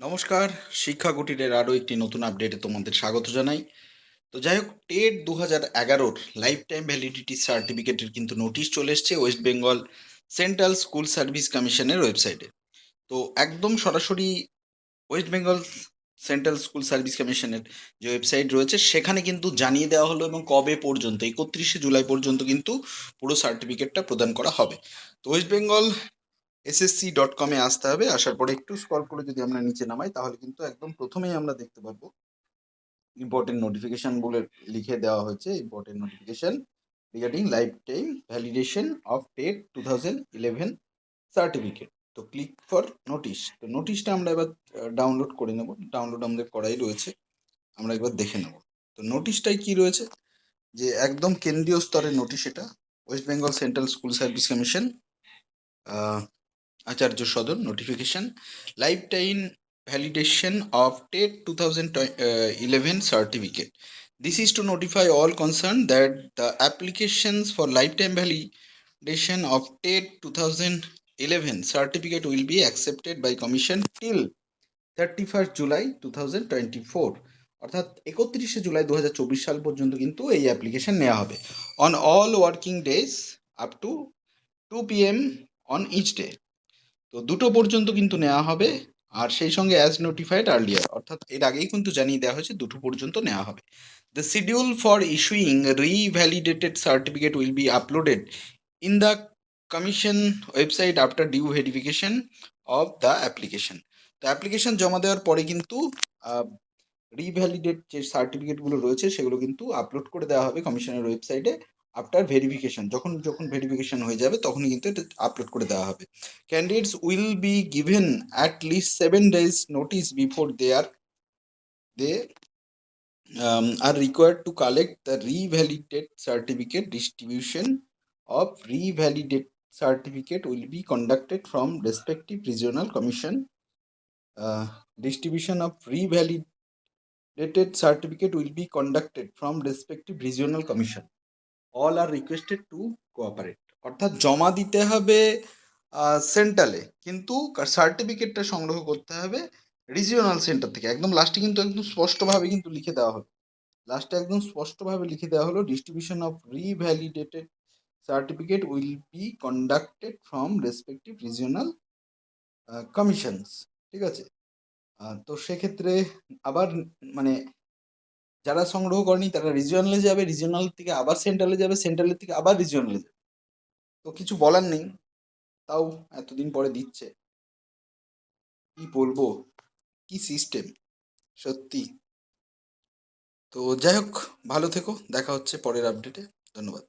নমস্কার, শিক্ষা কুটিরের আরও একটি নতুন আপডেটে তোমাদের স্বাগত জানাই। তো যাই হোক, টেট 2011 লাইফ টাইম ভ্যালিডিটি সার্টিফিকেটের কিন্তু নোটিশ চলে এসছে West Bengal central school service কমিশনের ওয়েবসাইটে। তো একদম সরাসরি West Bengal central school service কমিশনের যে ওয়েবসাইট রয়েছে সেখানে কিন্তু জানিয়ে দেওয়া হলো এবং কবে পর্যন্ত 31শে জুলাই পর্যন্ত কিন্তু পুরো সার্টিফিকেটটা প্রদান করা হবে। তো ওয়েস্ট বেঙ্গল ssc.com-এ আসতে হবে। আসার পরে একটু স্ক্রল করে যদি আমরা নিচে নামাই তাহলে কিন্তু একদম প্রথমেই আমরা দেখতে পারবো ইম্পর্টেন্ট নোটিফিকেশন বলে লিখে দেওয়া হয়েছে। Important notification regarding life time validation of TET 2011 certificate. তো ক্লিক ফর নোটিশ। তো নোটিশটা আমরা এবার ডাউনলোড করে নেব। ডাউনলোড আমাদের করাই রয়েছে, আমরা একবার দেখে নেব। তো নোটিশটাই কি রয়েছে, যে একদম কেন্দ্রীয় স্তরের নোটিশ এটা। West Bengal central school service commission, Acharya Sadan, notification life time validation of TET 2011 certificate. This is to notify all concerned that the applications for lifetime validation of TET 2011 certificate will be accepted by Commission till 31st July 2024. অর্থাৎ 31শে জুলাই 2024 সাল পর্যন্ত কিন্তু এই application নেওয়া হবে on all working days up to 2 PM on each day. তো 2টো পর্যন্ত কিন্তু নেওয়া হবে। আর সেই সঙ্গে অ্যাজ নোটিফাইড আর্লিয়ার, অর্থাৎ এর আগেই কিন্তু জানিয়ে দেওয়া হয়েছে 2টো পর্যন্ত নেওয়া হবে। The schedule for issuing revalidated certificate will be uploaded in the commission website after due verification of the application. তো অ্যাপ্লিকেশন জমা দেওয়ার পরে কিন্তু রিভ্যালিডেট যে সার্টিফিকেটগুলো রয়েছে সেগুলো কিন্তু আপলোড করে দেওয়া হবে কমিশনের ওয়েবসাইটে আফটার ভেরিফিকেশন। যখন যখন ভেরিফিকেশন হয়ে যাবে তখনই কিন্তু এটা আপলোড করে দেওয়া হবে। Candidates will be given at least 7 days notice before they are required to collect the revalidated certificate. Distribution of revalidated certificate will be conducted from respective regional commission. Distribution of revalidated certificate will be conducted from respective regional commission. All are requested to cooperate. অর্থাৎ জমা দিতে হবে সেন্ট্রালে, কিন্তু সার্টিফিকেটটা সংগ্রহ করতে হবে regional centre থেকে। একদম লাস্টে কিন্তু একদম স্পষ্টভাবে কিন্তু লিখে দেওয়া হলো, লাস্টে একদম স্পষ্টভাবে লিখে দেওয়া হলো distribution of revalidated certificate will be conducted from respective regional commissions. ঠিক আছে। তো সেক্ষেত্রে আবার মানে যারা সংগ্রহ করেনি তারা রিজিওনালে যাবে, রিজিওনাল থেকে আবার সেন্ট্রালে যাবে, সেন্ট্রালের থেকে আবার রিজিওনালে যাবে। তো কিছু বলার নেই, তাও এতদিন পরে দিচ্ছে, কি বলবো, কি সিস্টেম সত্যি। তো যাই হোক, ভালো থেকো, দেখা হচ্ছে পরের আপডেটে। ধন্যবাদ।